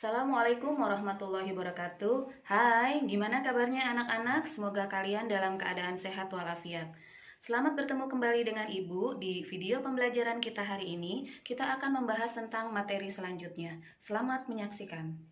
Assalamualaikum warahmatullahi wabarakatuh. Hai, gimana kabarnya anak-anak? Semoga kalian dalam keadaan sehat walafiat. Selamat bertemu kembali dengan Ibu. Di video pembelajaran kita hari ini, kita akan membahas tentang materi selanjutnya. Selamat menyaksikan.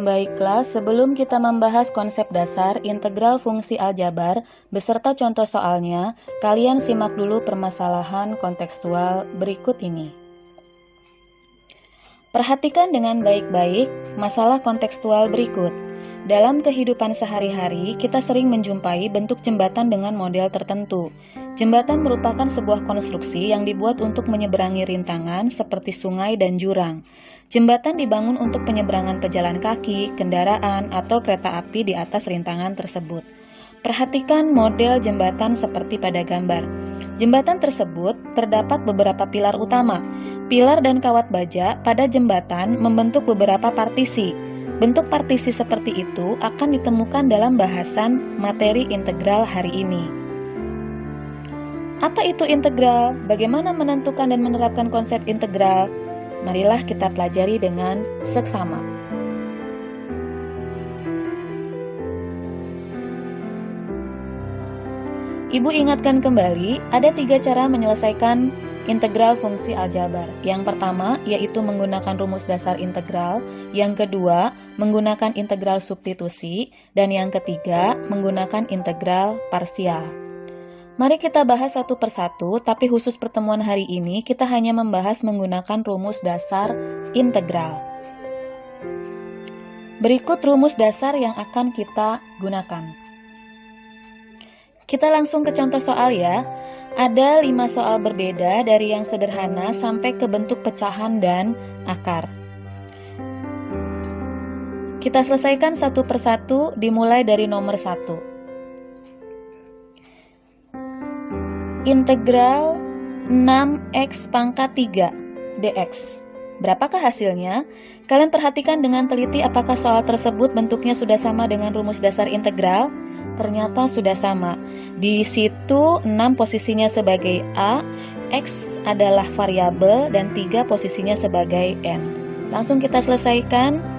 Baiklah, sebelum kita membahas konsep dasar integral fungsi aljabar beserta contoh soalnya, kalian simak dulu permasalahan kontekstual berikut ini. Perhatikan dengan baik-baik masalah kontekstual berikut. Dalam kehidupan sehari-hari, kita sering menjumpai bentuk jembatan dengan model tertentu. Jembatan merupakan sebuah konstruksi yang dibuat untuk menyeberangi rintangan seperti sungai dan jurang. Jembatan dibangun untuk penyeberangan pejalan kaki, kendaraan, atau kereta api di atas rintangan tersebut. Perhatikan model jembatan seperti pada gambar. Jembatan tersebut terdapat beberapa pilar utama. Pilar dan kawat baja pada jembatan membentuk beberapa partisi. Bentuk partisi seperti itu akan ditemukan dalam bahasan materi integral hari ini. Apa itu integral? Bagaimana menentukan dan menerapkan konsep integral? Marilah kita pelajari dengan seksama. Ibu ingatkan kembali, ada 3 cara menyelesaikan integral fungsi aljabar. Yang pertama, yaitu menggunakan rumus dasar integral. Yang kedua, menggunakan integral substitusi. Dan yang ketiga, menggunakan integral parsial. Mari kita bahas satu persatu, tapi khusus pertemuan hari ini kita hanya membahas menggunakan rumus dasar integral. Berikut rumus dasar yang akan kita gunakan. Kita langsung ke contoh soal ya. Ada 5 soal berbeda dari yang sederhana sampai ke bentuk pecahan dan akar. Kita selesaikan satu persatu, dimulai dari nomor 1. Integral 6x pangkat 3 dx. Berapakah hasilnya? Kalian perhatikan dengan teliti apakah soal tersebut bentuknya sudah sama dengan rumus dasar integral? Ternyata sudah sama. Di situ 6 posisinya sebagai A, X adalah variabel, dan 3 posisinya sebagai N. Langsung kita selesaikan.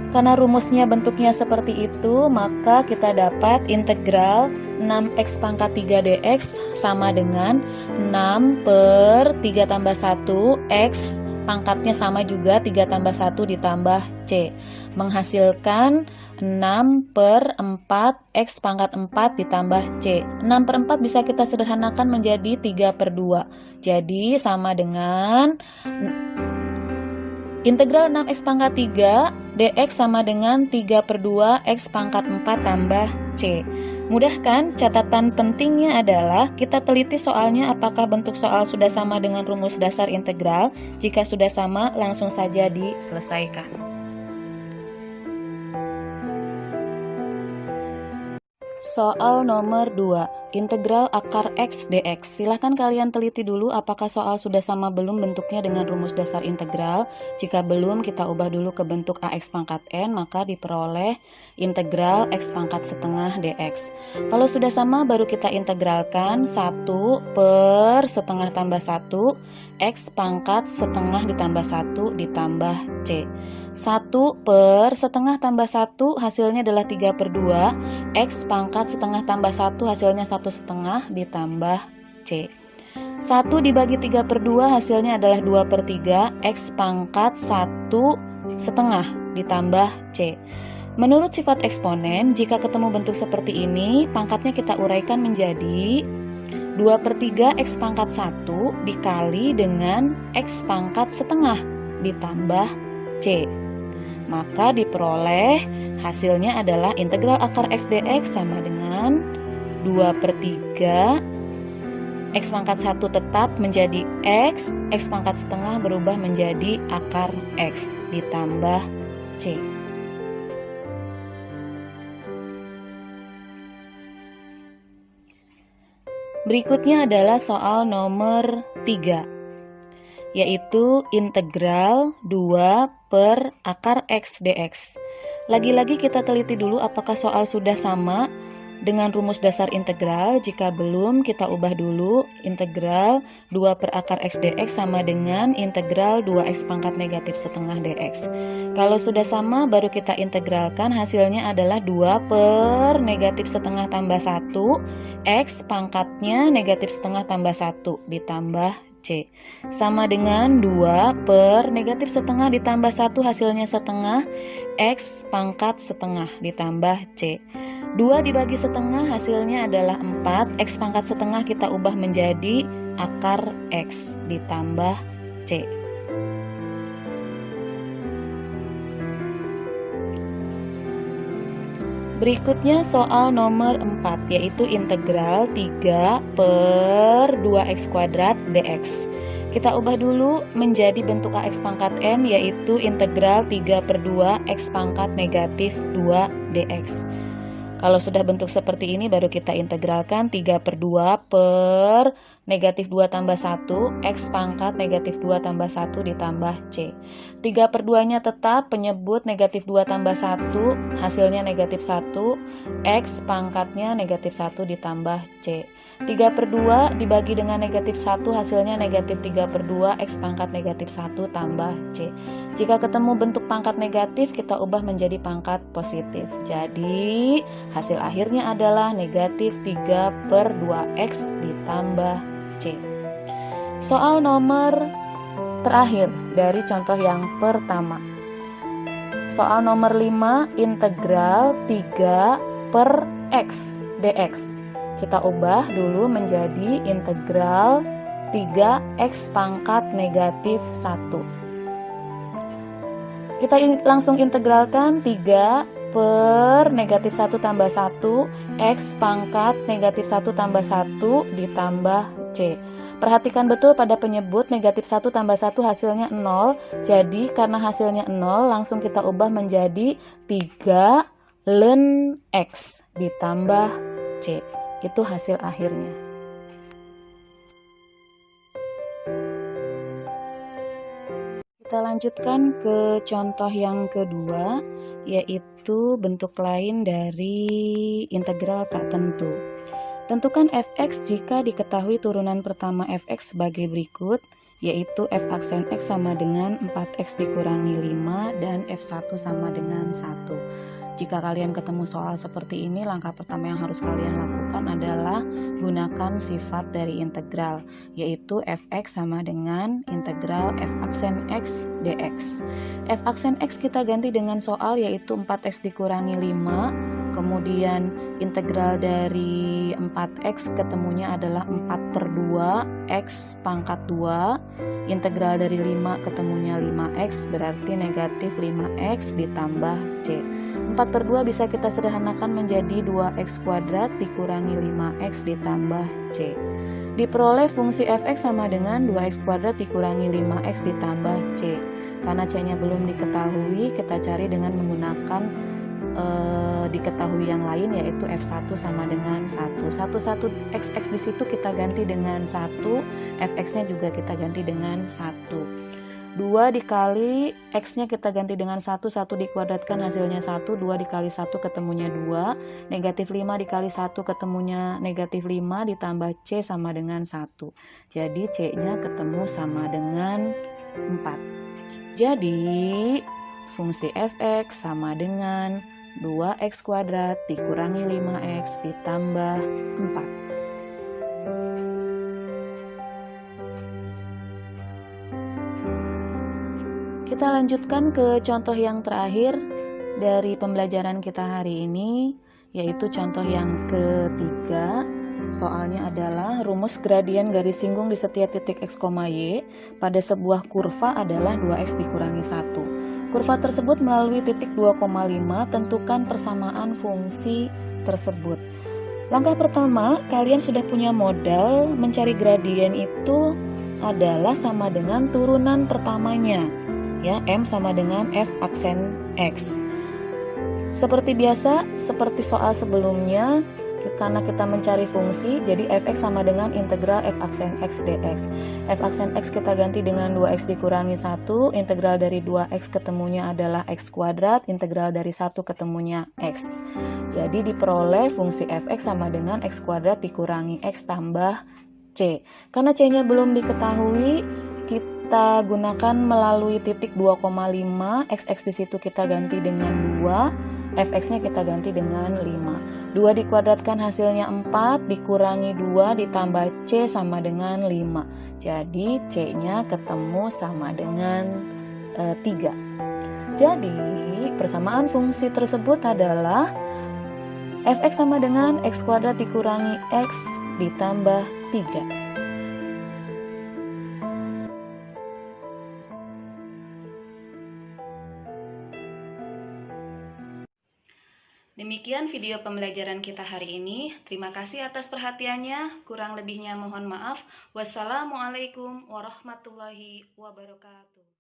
Karena rumusnya bentuknya seperti itu, maka kita dapat integral 6x pangkat 3 dx sama dengan 6 per 3 tambah 1, x pangkatnya sama juga 3 tambah 1 ditambah c. Menghasilkan 6 per 4, x pangkat 4 ditambah c. 6 per 4 bisa kita sederhanakan menjadi 3 per 2. Jadi sama dengan integral 6x pangkat 3 dx sama dengan 3 per 2 x pangkat 4 tambah c. Mudah kan? Catatan pentingnya adalah kita teliti soalnya apakah bentuk soal sudah sama dengan rumus dasar integral. Jika sudah sama, langsung saja diselesaikan. Soal nomor 2, integral akar x dx. Silahkan kalian teliti dulu apakah soal sudah sama belum bentuknya dengan rumus dasar integral. Jika belum, kita ubah dulu ke bentuk ax pangkat n, maka diperoleh integral x pangkat setengah dx. Kalau sudah sama, baru kita integralkan 1 per setengah tambah 1, x pangkat setengah ditambah 1 ditambah c. 1 per setengah tambah 1 hasilnya adalah 3 per 2, x pangkat setengah tambah 1 hasilnya 1 setengah ditambah c. 1 dibagi 3 per 2 hasilnya adalah 2 per 3, x pangkat 1 setengah ditambah c. Menurut sifat eksponen, jika ketemu bentuk seperti ini, pangkatnya kita uraikan menjadi 2 per 3 x pangkat 1 dikali dengan x pangkat setengah ditambah c. Maka diperoleh hasilnya adalah integral akar x dx sama dengan 2 per 3 x pangkat 1 tetap menjadi x pangkat setengah berubah menjadi akar x ditambah c. Berikutnya adalah soal nomor 3, yaitu integral 2 per akar x dx. Lagi-lagi kita teliti dulu apakah soal sudah sama dengan rumus dasar integral. Jika belum, kita ubah dulu integral 2 per akar x dx sama dengan integral 2x pangkat negatif setengah dx. Kalau sudah sama, baru kita integralkan, hasilnya adalah 2 per negatif setengah tambah 1, x pangkatnya negatif setengah tambah 1 ditambah c. Sama dengan 2 per negatif setengah ditambah 1 hasilnya setengah, x pangkat setengah ditambah c. 2 dibagi setengah hasilnya adalah 4, x pangkat setengah kita ubah menjadi akar x ditambah c. Berikutnya soal nomor 4, yaitu integral 3 per 2x kuadrat dx. Kita ubah dulu menjadi bentuk ax pangkat n, yaitu integral 3 per 2 x pangkat negatif 2 dx. Kalau sudah bentuk seperti ini, baru kita integralkan 3 per 2 per negatif 2 tambah 1, x pangkat negatif 2 tambah 1 ditambah c. 3 per 2-nya tetap, penyebut negatif 2 tambah 1, hasilnya negatif 1, x pangkatnya negatif 1 ditambah c. 3 per 2 dibagi dengan negatif 1, hasilnya negatif 3 per 2, x pangkat negatif 1 tambah c. Jika ketemu bentuk pangkat negatif, kita ubah menjadi pangkat positif. Jadi, hasil akhirnya adalah negatif 3 per 2x ditambah c. Soal nomor terakhir dari contoh yang pertama. Soal nomor 5, integral 3 per x dx. kita ubah dulu menjadi integral 3x pangkat negatif 1. Kita langsung integralkan 3 per negatif 1 tambah 1 x pangkat negatif 1 tambah 1 ditambah c. Perhatikan betul pada penyebut negatif 1 tambah 1 hasilnya 0. Jadi karena hasilnya 0 langsung kita ubah menjadi 3 ln x ditambah c. Itu hasil akhirnya. Kita lanjutkan ke contoh yang kedua, yaitu bentuk lain dari integral tak tentu. Tentukan fx jika diketahui turunan pertama fx sebagai berikut, yaitu f aksen x sama dengan 4x dikurangi 5 dan f1 sama dengan 1. Jika kalian ketemu soal seperti ini, langkah pertama yang harus kalian lakukan adalah gunakan sifat dari integral, yaitu fx sama dengan integral f aksen x dx. F aksen x kita ganti dengan soal, yaitu 4x dikurangi 5, kemudian integral dari 4x ketemunya adalah 4 per 2 x pangkat 2, integral dari 5 ketemunya 5x, berarti negatif 5x ditambah c. 4 per 2 bisa kita sederhanakan menjadi 2x kuadrat dikurangi 5x ditambah c. Diperoleh fungsi fx sama dengan 2x kuadrat dikurangi 5x ditambah c. Karena c-nya belum diketahui, kita cari dengan menggunakan diketahui yang lain, yaitu f1 sama dengan 1. 1 xx di situ kita ganti dengan 1, fx-nya juga kita ganti dengan 1. 2 dikali x-nya kita ganti dengan 1, 1 dikuadratkan hasilnya 1, 2 dikali 1 ketemunya 2, negatif 5 dikali 1 ketemunya negatif 5 ditambah c sama dengan 1. Jadi c-nya ketemu sama dengan 4. Jadi fungsi fx sama dengan 2x kuadrat dikurangi 5x ditambah 4. Kita lanjutkan ke contoh yang terakhir dari pembelajaran kita hari ini, yaitu contoh yang ketiga. Soalnya adalah rumus gradien garis singgung di setiap titik x, y pada sebuah kurva adalah 2x dikurangi 1. Kurva tersebut melalui titik 2,5, tentukan persamaan fungsi tersebut. Langkah pertama, kalian sudah punya modal mencari gradien itu adalah sama dengan turunan pertamanya. Ya, M sama dengan F aksen X. Seperti biasa, seperti soal sebelumnya, karena kita mencari fungsi, jadi fx sama dengan integral f aksen x dx. F aksen x kita ganti dengan 2x dikurangi 1, integral dari 2x ketemunya adalah x kuadrat, integral dari 1 ketemunya x. Jadi diperoleh fungsi fx sama dengan x kuadrat dikurangi x tambah c. Karena c-nya belum diketahui, kita gunakan melalui titik 2,5, xx di situ kita ganti dengan 2, fx-nya kita ganti dengan 5. 2 dikuadratkan hasilnya 4, dikurangi 2 ditambah c sama dengan 5. Jadi c-nya ketemu sama dengan 3. Jadi persamaan fungsi tersebut adalah fx sama dengan x kuadrat dikurangi x ditambah 3. Demikian video pembelajaran kita hari ini. Terima kasih atas perhatiannya. Kurang lebihnya mohon maaf. Wassalamualaikum warahmatullahi wabarakatuh.